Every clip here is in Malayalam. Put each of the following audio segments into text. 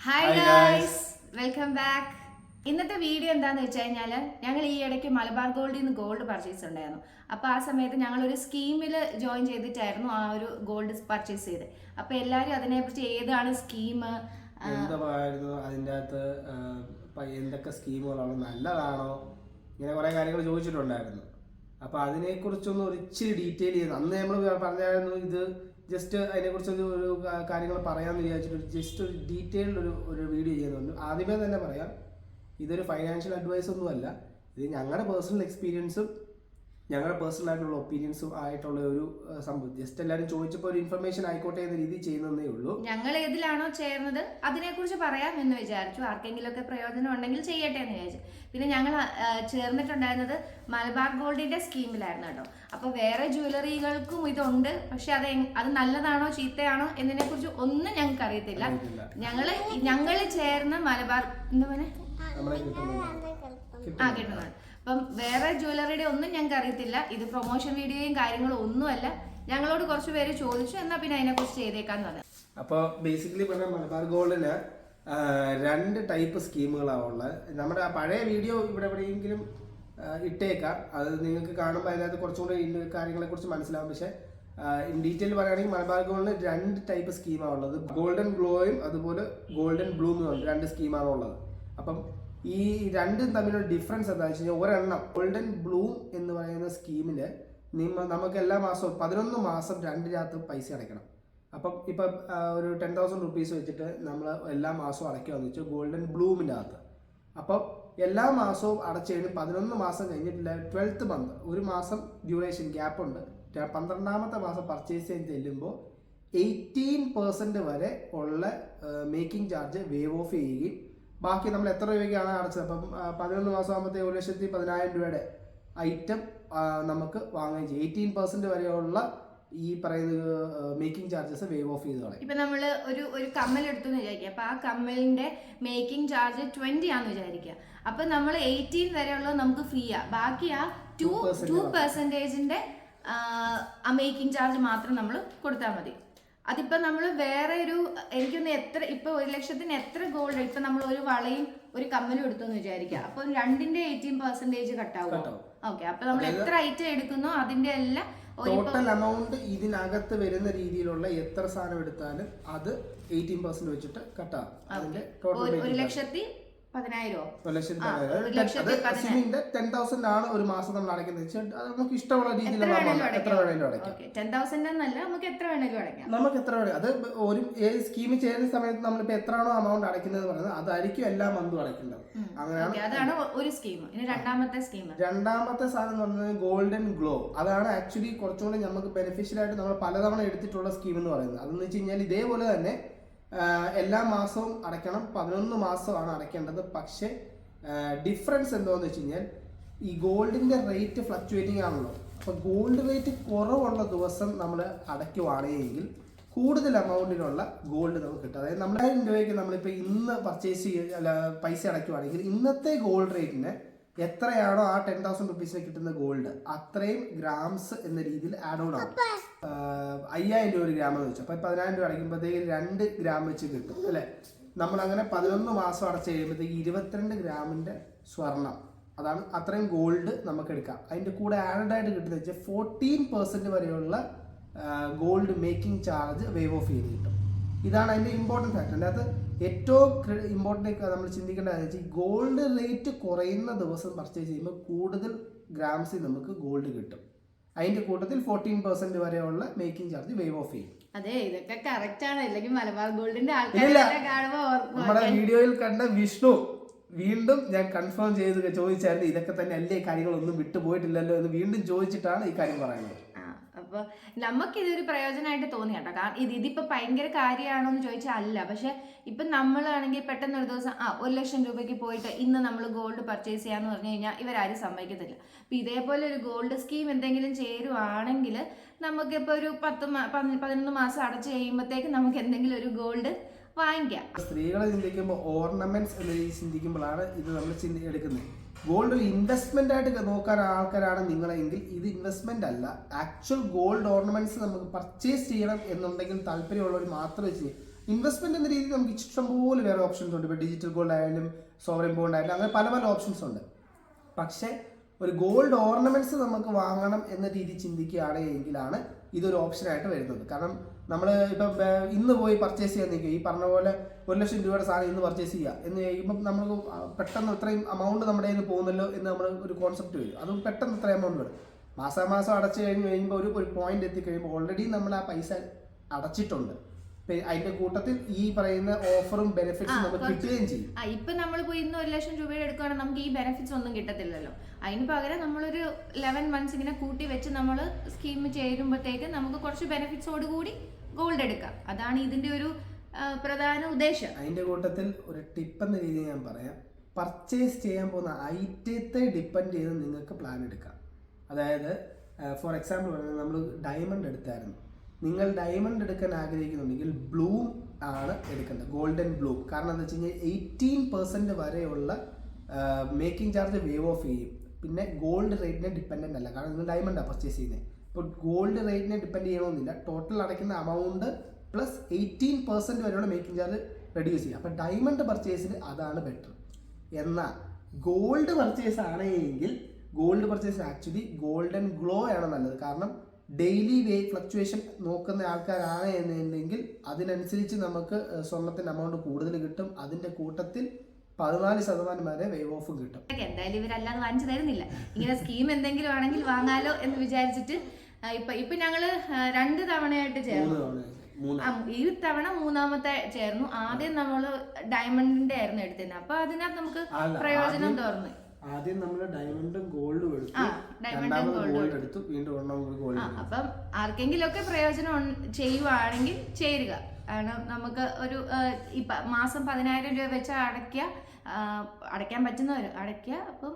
Hi guys, welcome back. ഇന്നത്തെ വീഡിയോ എന്താണെന്ന് വെച്ച് കഴിഞ്ഞാൽ ഞങ്ങൾ ഈ ഇടയ്ക്ക് മലബാർ ഗോൾഡിൽ നിന്ന് ഗോൾഡ് പർച്ചേസ് ഉണ്ടായിരുന്നു. അപ്പോൾ ആ സമയത്ത് ഞങ്ങളൊരു സ്കീമിൽ ജോയിൻ ചെയ്തിട്ടായിരുന്നു ആ ഒരു ഗോൾഡ് പർച്ചേസ് ചെയ്തത്. അപ്പോൾ എല്ലാവരും അതിനെക്കുറിച്ച് ഏതാണ് സ്കീം, എന്തായിരുന്നു അതിൻ്റെ അകത്ത്, എന്തൊക്കെ സ്കീമുകളാണ്, നല്ലതാണോ, ഇങ്ങനെ കുറേ കാര്യങ്ങൾ ചോദിച്ചിട്ടുണ്ടായിരുന്നു. അപ്പോൾ അതിനെക്കുറിച്ചൊന്ന് ഒരു ഇച്ചിരി ഡീറ്റെയിൽ ചെയ്ത് അന്ന് നമ്മൾ പറഞ്ഞായിരുന്നു. ഇത് ജസ്റ്റ് അതിനെക്കുറിച്ച് ഒരു കാര്യങ്ങൾ പറയാമെന്ന് വിചാരിച്ചിട്ട് ജസ്റ്റ് ഒരു ഡീറ്റെയിൽഡ് ഒരു വീഡിയോ ചെയ്യുന്നുണ്ട്. ആദ്യമേ തന്നെ പറയാം, ഇതൊരു ഫൈനാൻഷ്യൽ അഡ്വൈസ് ഒന്നുമല്ല. ഇത് ഞങ്ങളുടെ പേഴ്സണൽ എക്സ്പീരിയൻസും ഞങ്ങളുടെ പേഴ്സണൽ ആയിട്ടുള്ള ഒപ്പീനിയൻസും ആയിട്ടുള്ള ഒരു സംഭവം. ജസ്റ്റ് എല്ലാവരും ചോദിച്ചപ്പോൾ ഒരു ഇൻഫർമേഷൻ ആയിക്കോട്ടെ എന്ന രീതിയിൽ ചെയ്യുന്നതേ ഉള്ളൂ. ഞങ്ങൾ ഏതിലാണോ ചേർന്നത് അതിനെക്കുറിച്ച് പറയാം എന്ന് വിചാരിച്ചു. ആർക്കെങ്കിലും ഒക്കെ പ്രയോജനം ഉണ്ടെങ്കിൽ ചെയ്യട്ടെ എന്ന് വിചാരിച്ചു. പിന്നെ ഞങ്ങൾ ചേർന്നിട്ടുണ്ടായിരുന്നത് മലബാർ ഗോൾഡിന്റെ സ്കീമിലായിരുന്നു കേട്ടോ. അപ്പോൾ വേറെ ജ്വല്ലറികൾക്കും ഇതുണ്ട്. പക്ഷെ അത് നല്ലതാണോ ചീത്തയാണോ എന്നതിനെ കുറിച്ച് ഒന്നും ഞങ്ങൾക്ക് അറിയത്തില്ല. ഞങ്ങൾ ചേർന്ന മലബാർ എന്താ കിട്ടുന്നത്. അപ്പം വേറെ ജ്വല്ലറിയുടെ ഒന്നും ഞങ്ങൾക്ക് അറിയത്തില്ല. ഇത് പ്രൊമോഷൻ വീഡിയോയും കാര്യങ്ങളും ഒന്നുമല്ല. ഞങ്ങളോട് കുറച്ച് പേര് ചോദിച്ചു, എന്നാൽ പിന്നെ അതിനെക്കുറിച്ച് ചെയ്തേക്കാന്ന് പറഞ്ഞു. അപ്പോൾ ബേസിക്കലി പറഞ്ഞാൽ മലബാർ ഗോൾഡിന് രണ്ട് ടൈപ്പ് സ്കീമുകളാണ് ഉള്ളത്. നമ്മുടെ പഴയ വീഡിയോ ഇവിടെ എവിടെയെങ്കിലും ഇട്ടേക്കാം. അത് നിങ്ങൾക്ക് കാണുമ്പോൾ അതിനകത്ത് കുറച്ചുകൂടി കാര്യങ്ങളെക്കുറിച്ച് മനസ്സിലാവും. പക്ഷേ ഇൻ ഡീറ്റെയിൽ പറയുകയാണെങ്കിൽ മലബാർ ഗോൾഡിന് രണ്ട് ടൈപ്പ് സ്കീമാണ് ഉള്ളത്. ഗോൾഡൻ ഗ്ലോയും അതുപോലെ ഗോൾഡൻ ബ്ലൂമും രണ്ട് സ്കീമാണ് ഉള്ളത്. അപ്പം ഈ രണ്ടും തമ്മിലുള്ള ഡിഫറൻസ് എന്താണെന്ന് വെച്ച് കഴിഞ്ഞാൽ, ഒരെണ്ണം ഗോൾഡൻ ബ്ലൂം എന്ന് പറയുന്ന സ്കീമിൽ നമുക്ക് എല്ലാ മാസവും 11 മാസം രണ്ടിനകത്ത് പൈസ അടയ്ക്കണം. അപ്പം ഇപ്പം ഒരു 10,000 റുപ്പീസ് വെച്ചിട്ട് നമ്മൾ എല്ലാ മാസവും അടയ്ക്കുകയെന്ന് വെച്ചാൽ ഗോൾഡൻ ബ്ലൂമിൻ്റെ അകത്ത്. അപ്പം എല്ലാ മാസവും അടച്ചു കഴിഞ്ഞ് 11 മാസം കഴിഞ്ഞിട്ടില്ല 12th മന്ത് ഒരു മാസം ഡ്യൂറേഷൻ ഗ്യാപ്പ് ഉണ്ട്. 12ാമത്തെ മാസം പർച്ചേസ് ചെയ്ത് ചെല്ലുമ്പോൾ 18% വരെ ഉള്ള മേക്കിംഗ് ചാർജ് വേവ് ഓഫ് ചെയ്യുകയും ബാക്കി നമ്മൾ എത്ര രൂപയ്ക്കാണ് അടച്ചത്, അപ്പം 11 മാസം ആകുമ്പോഴത്തേ 1,10,000 രൂപയുടെ ഐറ്റം നമുക്ക് വാങ്ങുകയും ചെയ്യും. 18% വരെയുള്ള ഈ പറയുന്ന മേക്കിംഗ് ചാർജസ് വേവ് ഓഫ് ചെയ്ത് കളയും. ഇപ്പൊ നമ്മള് ഒരു കമ്മൽ എടുത്തു വിചാരിക്കുക. അപ്പൊ ആ കമ്മലിന്റെ മേക്കിംഗ് ചാർജ് 20 ആണെന്ന് വിചാരിക്കുക. അപ്പൊ നമ്മൾ 18 വരെയുള്ളത് നമുക്ക് ഫ്രീ ആ. ബാക്കി ആ 2%ന്റെ ആ മേക്കിംഗ് ചാർജ് മാത്രം നമ്മൾ കൊടുത്താൽ മതി. അതിപ്പോ നമ്മൾ വേറെ എനിക്കൊന്ന് എത്ര ഇപ്പൊ 1,00,000-ന് എത്ര ഗോൾഡ്, ഇപ്പൊ നമ്മൾ ഒരു വളയും ഒരു കമ്മലും എടുത്തെന്ന് വിചാരിക്കുക. അപ്പൊ രണ്ടിന്റെ 18% കട്ടാവും. ഓക്കെ, അപ്പൊ നമ്മൾ എത്ര ഐറ്റം എടുക്കുന്നോ അതിന്റെ എല്ലാം ടോട്ടൽ എമൗണ്ട് ഇതിനകത്ത് വരുന്ന രീതിയിലുള്ള എത്ര സാധനം എടുത്താലും അത് 18% വെച്ചിട്ട് കട്ടാവും. അതിന്റെ ടോട്ടൽ 1,10,000 10,000 ആണ് ഒരു മാസം നമ്മൾ അടയ്ക്കുന്നത്. അത് നമുക്ക് ഇഷ്ടമുള്ള രീതിയിൽ എത്ര വേണേലും അടയ്ക്കാം. 10,000 എന്നല്ല, നമുക്ക് എത്ര വേണേലും അടയ്ക്കാം. നമുക്ക് എത്ര വേണേലും, അത് ഒരു സ്കീമിൽ ചേരുന്ന സമയത്ത് നമ്മളിപ്പോ എത്രയാണോ എമൗണ്ട് അടയ്ക്കുന്നത് പറയുന്നത് അതായിരിക്കും എല്ലാ മന്തും അടയ്ക്കേണ്ടത്. അങ്ങനെയാണ്. അതാണ് ഒരു സ്കീം. ഇനി രണ്ടാമത്തെ സാധനം എന്ന് പറഞ്ഞത് ഗോൾഡൻ ഗ്ലോ. അതാണ് ആക്ച്വലി കുറച്ചുകൂടി നമുക്ക് ബെനിഫിഷ്യൽ ആയിട്ട് നമ്മൾ പലതവണ എടുത്തിട്ടുള്ള സ്കീം എന്ന് പറയുന്നത്. അതെന്ന് വെച്ച് കഴിഞ്ഞാൽ ഇതേപോലെ തന്നെ എല്ലാ മാസവും അടയ്ക്കണം. 11 മാസമാണ് അടയ്ക്കേണ്ടത്. പക്ഷേ ഡിഫറൻസ് എന്താണെന്ന് വെച്ച് കഴിഞ്ഞാൽ ഈ ഗോൾഡിൻ്റെ റേറ്റ് ഫ്ലക്ച്വേറ്റിംഗ് ആണല്ലോ. അപ്പോൾ ഗോൾഡ് റേറ്റ് കുറവുള്ള ദിവസം നമ്മൾ അടയ്ക്കുവാണെങ്കിൽ കൂടുതൽ എമൗണ്ടിലുള്ള ഗോൾഡ് നമുക്ക് കിട്ടും. അതായത് 1,000 രൂപയ്ക്ക് നമ്മളിപ്പോൾ ഇന്ന് പർച്ചേസ് പൈസ അടയ്ക്കുവാണെങ്കിൽ ഇന്നത്തെ ഗോൾഡ് റേറ്റിന് എത്രയാണോ ആ 10,000 റുപ്പീസിന് കിട്ടുന്ന ഗോൾഡ് അത്രയും ഗ്രാംസ് എന്ന രീതിയിൽ ആഡ് ഓൺ ആവും. 5,000 രൂപ ഒരു ഗ്രാം എന്ന് വെച്ചു. അപ്പോൾ 10,000 രൂപ അടയ്ക്കുമ്പോഴത്തേക്ക് 2 ഗ്രാം വെച്ച് കിട്ടും അല്ലേ. നമ്മളങ്ങനെ 11 മാസം അടച്ച് കഴിയുമ്പോഴത്തേക്ക് 22 ഗ്രാമിൻ്റെ സ്വർണം, അതാണ് അത്രയും ഗോൾഡ് നമുക്ക് എടുക്കാം. അതിൻ്റെ കൂടെ ആഡഡ് ആയിട്ട് കിട്ടുന്നത് വെച്ചാൽ 14% വരെയുള്ള gold making charge wave of ചെയ്ത് കിട്ടും. ഇതാണ് അതിൻ്റെ ഇമ്പോർട്ടൻറ്റ് ഫാക്ടർ. അതിൻ്റെ അകത്ത് ഏറ്റവും ഇമ്പോർട്ടൻ്റ് നമ്മൾ ചിന്തിക്കേണ്ടതെന്ന് വെച്ചാൽ ഗോൾഡ് റേറ്റ് കുറയുന്ന ദിവസം പർച്ചേസ് ചെയ്യുമ്പോൾ കൂടുതൽ ഗ്രാംസിൽ നമുക്ക് ഗോൾഡ് കിട്ടും. അതിന്റെ കൂട്ടത്തിൽ 14% വരെയുള്ള മേക്കിംഗ് ചാർജ് വേവ് ഓഫ് ചെയ്യും. അതെ, ഇതൊക്കെ കറക്റ്റ് ആണ്. അല്ലെങ്കിൽ മലബാർ ഗോൾഡിന്റെ നമ്മുടെ വീഡിയോയിൽ കണ്ട വിഷ്ണു വീണ്ടും ഞാൻ കൺഫേം ചെയ്ത് ചോദിച്ചായിരുന്നു, ഇതൊക്കെ തന്നെ അല്ലേ, കാര്യങ്ങളൊന്നും വിട്ടുപോയിട്ടില്ലല്ലോ എന്ന് വീണ്ടും ചോദിച്ചിട്ടാണ് ഈ കാര്യം പറയുന്നത്. അപ്പോൾ നമുക്കിതൊരു പ്രയോജനമായിട്ട് തോന്നി കേട്ടോ. കാരണം ഇതിപ്പോൾ ഭയങ്കര കാര്യമാണോ എന്ന് ചോദിച്ചാൽ അല്ല. പക്ഷെ ഇപ്പം നമ്മളാണെങ്കിൽ പെട്ടെന്ന് ഒരു ദിവസം 1,00,000 രൂപയ്ക്ക് പോയിട്ട് ഇന്ന് നമ്മൾ ഗോൾഡ് പർച്ചേസ് ചെയ്യാന്ന് പറഞ്ഞു കഴിഞ്ഞാൽ ഇവരാരും സമ്മതിക്കത്തില്ല. അപ്പം ഇതേപോലെ ഒരു ഗോൾഡ് സ്കീം എന്തെങ്കിലും ചേരുവാണെങ്കിൽ നമുക്കിപ്പോൾ ഒരു 11 മാസം അടച്ചു കഴിയുമ്പോഴത്തേക്ക് നമുക്ക് എന്തെങ്കിലും ഒരു ഗോൾഡ് വാങ്ങിക്കാം. സ്ത്രീകളെ ചിന്തിക്കുമ്പോൾ ഓർണമെന്റ്സ് എന്ന രീതി ചിന്തിക്കുമ്പോഴാണ് ഇത് നമ്മൾ എടുക്കുന്നത്. ഗോൾഡ് ഒരു ഇൻവെസ്റ്റ്മെന്റ് ആയിട്ട് നോക്കാൻ ആൾക്കാരാണ് നിങ്ങളെങ്കിൽ ഇത് ഇൻവെസ്റ്റ്മെന്റ് അല്ല. ആക്ച്വൽ ഗോൾഡ് ഓർണമെന്റ്സ് നമുക്ക് പർച്ചേസ് ചെയ്യണം എന്നുണ്ടെങ്കിൽ താല്പര്യമുള്ളവർ മാത്രമേ ചെയ്യൂ. ഇൻവെസ്റ്റ്മെന്റ് എന്ന രീതിയിൽ നമുക്ക് ഇഷ്ടംപോലെ വേറെ ഓപ്ഷൻസ് ഉണ്ട്. ഇപ്പോൾ ഡിജിറ്റൽ ഗോൾഡ് ആയാലും സോവറിൻ ബോണ്ട് ആയാലും അങ്ങനെ പല പല ഓപ്ഷൻസ് ഉണ്ട്. പക്ഷേ ഒരു ഗോൾഡ് ഓർണമെന്റ്സ് നമുക്ക് വാങ്ങണം എന്ന രീതി ചിന്തിക്കുകയാണെങ്കിലാണ് ഇതൊരു ഓപ്ഷനായിട്ട് വരുന്നത്. കാരണം നമ്മൾ ഇപ്പം ഇന്ന് പോയി പർച്ചേസ് ചെയ്യാൻ നിൽക്കുക, ഈ പറഞ്ഞ പോലെ 1 ലക്ഷം രൂപയുടെ സാധനം ഇന്ന് പർച്ചേസ് ചെയ്യുക എന്ന് കഴിയുമ്പം നമ്മൾ പെട്ടെന്ന് ഇത്രയും എമൗണ്ട് നമ്മുടെ കയ്യിൽ നിന്ന് പോകുന്നല്ലോ എന്ന് നമ്മൾ ഒരു കോൺസെപ്റ്റ് വരും. അതും പെട്ടെന്ന് ഇത്ര എമൗണ്ട് വരും. മാസാമാസം അടച്ചു കഴിയുമ്പോൾ ഒരു പോയിന്റ് എത്തിക്കഴിയുമ്പോൾ ഓൾറെഡി നമ്മൾ ആ പൈസ അടച്ചിട്ടുണ്ട്. അതിന്റെ കൂട്ടത്തിൽ ഈ പറയുന്ന ഓഫറും ബെനിഫിറ്റ്സും നമുക്ക് കിട്ടുകയും ചെയ്യും. ഇപ്പൊ നമ്മൾ പോയി ഇന്ന് 1 ലക്ഷം രൂപയുടെ എടുക്കുകയാണെങ്കിൽ നമുക്ക് ഈ ബെനിഫിറ്റ്സ് ഒന്നും കിട്ടത്തില്ലല്ലോ. അതിന് പകരം നമ്മളൊരു 11 മന്ത്സ് ഇങ്ങനെ കൂട്ടി വെച്ച് നമ്മൾ സ്കീം ചേരുമ്പോഴത്തേക്ക് നമുക്ക് കുറച്ച് ബെനിഫിറ്റ്സോട് കൂടി ഗോൾഡ് എടുക്കാം. അതാണ് ഇതിന്റെ ഒരു പ്രധാന ഉദ്ദേശം. അതിന്റെ കൂട്ടത്തിൽ ഒരു ടിപ്പ് എന്ന രീതിയിൽ ഞാൻ പറയാം, പർച്ചേസ് ചെയ്യാൻ പോകുന്ന ഐറ്റത്തെ ഡിപ്പെൻഡ് ചെയ്ത് നിങ്ങൾക്ക് പ്ലാൻ എടുക്കാം. അതായത് ഫോർ എക്സാമ്പിൾ പറയുന്നത് നമ്മൾ ഡയമണ്ട് എടുത്തായിരുന്നു. നിങ്ങൾ ഡയമണ്ട് എടുക്കാൻ ആഗ്രഹിക്കുന്നുണ്ടെങ്കിൽ ബ്ലൂം ആണ് എടുക്കേണ്ടത്, ഗോൾഡൻ ബ്ലൂം. കാരണം എന്താ വെച്ച് കഴിഞ്ഞാൽ 18% വരെയുള്ള മേക്കിംഗ് ചാർജ് വേവ് ഓഫ് ചെയ്യും. പിന്നെ ഗോൾഡ് റേറ്റിനെ ഡിപ്പെൻഡൻ്റ് അല്ല, കാരണം നിങ്ങൾ ഡയമണ്ടാണ് പർച്ചേസ് ചെയ്യുന്നത്. ഇപ്പോൾ ഗോൾഡ് റേറ്റിനെ ഡിപ്പെൻഡ് ചെയ്യണമെന്നില്ല, ടോട്ടൽ അടയ്ക്കുന്ന എമൗണ്ട് പ്ലസ് 18% വരെയുള്ള മേക്കിംഗ് ചാർജ് റെഡ്യൂസ് ചെയ്യും. അപ്പോൾ ഡയമണ്ട് പർച്ചേസിന് അതാണ് ബെറ്റർ. എന്നാൽ ഗോൾഡ് പർച്ചേസ് ആണെങ്കിൽ gold purchase actually golden glow ആണ് നല്ലത്. കാരണം ഡെയിലി ഫ്ലക്ച്വേഷൻ നോക്കുന്ന ആൾക്കാരാണ് എന്നുണ്ടെങ്കിൽ അതിനനുസരിച്ച് നമുക്ക് സ്വർണത്തിൻ്റെ എമൗണ്ട് കൂടുതൽ കിട്ടും. അതിൻ്റെ കൂട്ടത്തിൽ 14% വരെ വേവ് ഓഫും കിട്ടും. എന്തായാലും ഇവരല്ലാതെ വാങ്ങിച്ചു തരുന്നില്ല. ഇങ്ങനെ സ്കീം എന്തെങ്കിലും ആണെങ്കിൽ വാങ്ങാലോ എന്ന് വിചാരിച്ചിട്ട് ഇപ്പൊ ഞങ്ങള് 2 തവണയായിട്ട് ചേർന്നു. ഈ തവണ 3ാമത്തെ ചേർന്നു. ആദ്യം നമ്മള് ഡയമണ്ടിന്റെ ആയിരുന്നു എടുത്തിരുന്നത്. അപ്പൊ അതിനകത്ത് നമുക്ക് പ്രയോജനം തോന്നുന്നു. ആദ്യം നമ്മൾ ഡയമണ്ടും ഗോൾഡും എടുത്തു, ഗോൾഡ് എടുത്തു, വീണ്ടും ഗോൾഡ്. അപ്പം ആർക്കെങ്കിലും ഒക്കെ പ്രയോജനം ചെയ്യുവാണെങ്കിൽ ചേരുക. കാരണം നമുക്ക് ഒരു മാസം 10,000 രൂപ വെച്ച് അടയ്ക്കാൻ പറ്റുന്നവര് അടയ്ക്കുക. അപ്പം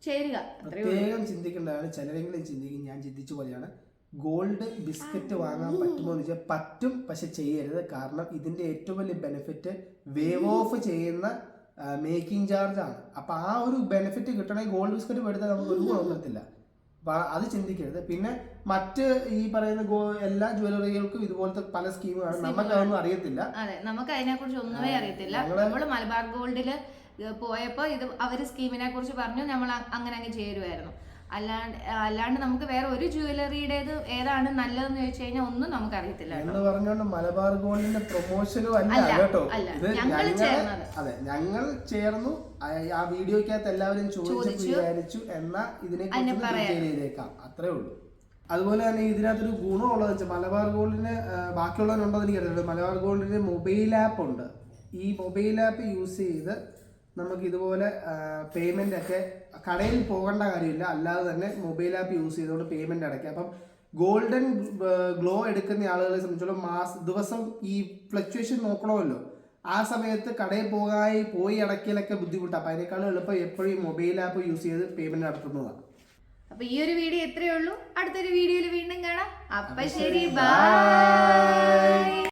ചേരുക. പ്രത്യേകം ചിന്തിക്കേണ്ടതാണ്. ചിലരെങ്കിലും ചിന്തിക്കും, ഞാൻ ചിന്തിച്ച പോലെയാണ്, ഗോൾഡ് ബിസ്ക്കറ്റ് വാങ്ങാൻ പറ്റുമോ എന്ന് വെച്ചാൽ പറ്റും, പക്ഷെ ചെയ്യരുത്. കാരണം ഇതിന്റെ ഏറ്റവും വലിയ ബെനിഫിറ്റ് വേവ് ഓഫ് ചെയ്യുന്ന മേക്കിംഗ് ചാർജ് ആണ്. അപ്പൊ ആ ഒരു ബെനിഫിറ്റ് കിട്ടണമെങ്കിൽ ഗോൾഡ് ബിസ്ക്കറ്റ് എടുത്താൽ നമുക്ക് ഒരു ഗുണം കിട്ടില്ല. അപ്പൊ അത് ചിന്തിക്കരുത്. പിന്നെ മറ്റ് ഈ പറയുന്ന എല്ലാ ജ്വല്ലറികൾക്കും ഇതുപോലത്തെ പല സ്കീമുകളാണ്, നമുക്ക് അതൊന്നും അറിയത്തില്ല. അതെ, നമുക്ക് അതിനെ കുറിച്ച് ഒന്നുമേ അറിയത്തില്ല. നമ്മള് മലബാർ ഗോൾഡില് പോയപ്പോ അവര് സ്കീമിനെ കുറിച്ച് പറഞ്ഞു, നമ്മൾ അങ്ങനെ അങ്ങ് ചേരുമായിരുന്നു. അല്ലാണ്ട് നമുക്ക് വേറെ ഒരു ജ്വല്ലറിയുടേത് ഏതാണ് നല്ലതെന്ന് ചോദിച്ചു കഴിഞ്ഞാൽ ഒന്നും നമുക്ക് അറിയത്തില്ല എന്ന് പറഞ്ഞോണ്ട് മലബാർ ഗോൾഡിന്റെ പ്രൊമോഷനും അല്ല കേട്ടോ. അതെ, ഞങ്ങൾ ചേർന്നു. ആ വീഡിയോക്കകത്ത് എല്ലാവരും ചോദിച്ചു വിചാരിച്ചു എന്നാ ഇതിനെ ചെയ്തേക്കാം, അത്രേ ഉള്ളൂ. അതുപോലെ തന്നെ ഇതിനകത്തൊരു ഗുണമുള്ളത് വെച്ചാൽ മലബാർ ഗോൾഡിന് ബാക്കിയുള്ളവരുണ്ടോ എന്ന് എനിക്കറിയില്ല. മലബാർ ഗോൾഡിന് മൊബൈൽ ആപ്പ് ഉണ്ട്. ഈ മൊബൈൽ ആപ്പ് യൂസ് ചെയ്ത് നമുക്ക് ഇതുപോലെ പേയ്മെന്റ് ഒക്കെ കടയിൽ പോകേണ്ട കാര്യമില്ല, അല്ലാതെ തന്നെ മൊബൈൽ ആപ്പ് യൂസ് ചെയ്തുകൊണ്ട് പേയ്മെന്റ് അടയ്ക്കാം. അപ്പം ഗോൾഡൻ ഗ്ലോ എടുക്കുന്ന ആളുകളെ സംബന്ധിച്ചോളം ദിവസം ഈ ഫ്ലക്ച്വേഷൻ നോക്കണമല്ലോ. ആ സമയത്ത് കടയിൽ പോയി അടയ്ക്കലൊക്കെ ബുദ്ധിമുട്ടാണ്. അപ്പം അതിനേക്കാളും എളുപ്പം എപ്പോഴും മൊബൈൽ ആപ്പ് യൂസ് ചെയ്ത് പേയ്മെന്റ് നടത്തുന്നതാണ്. അപ്പൊ ഈ ഒരു വീഡിയോ ഇത്രയേ ഉള്ളൂ. അടുത്തൊരു വീഡിയോയിൽ വീണ്ടും കാണാം. അപ്പൊ ശരി, ബൈ.